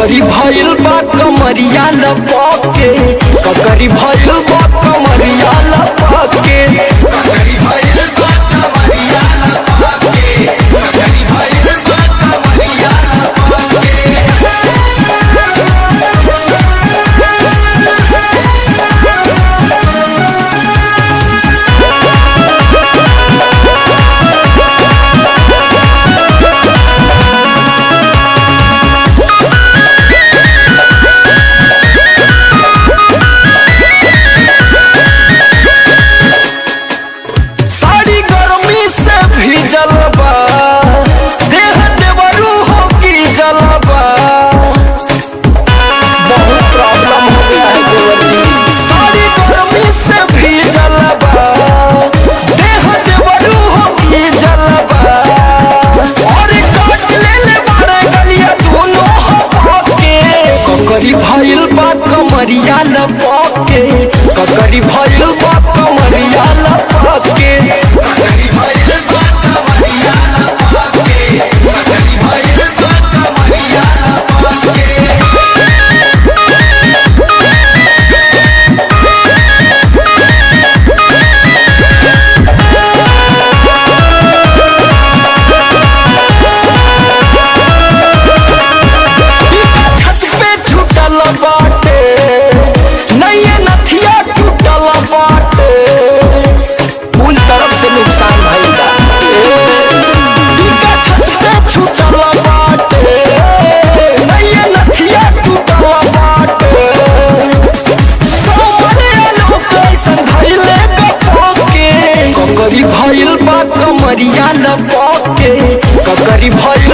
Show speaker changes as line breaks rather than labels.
ककरी भइल बा कमरिया लपके, ककरी भइल बा कमरिया लपके,
ककरी भइल बा कमरिया लपके, ककरी भइल बा कमरिया लपके।
ककरी भइल बा कमरिया लपके, ककरी भइल बा कमरिया लपके,
ककरी भइल बा कमरिया लपके, ककरी भइल बा कमरिया लपके।
बाटे नैया नथिया टूटल बाटे, उन तरफ से नुकसान भइल बा। छत पे छूटल बाटे, नैया नथिया टूटल बाटे, सोमरे लोग ऐसन धइले कपके, ककरी भइल बा कमरिया लपके, ककरी भइल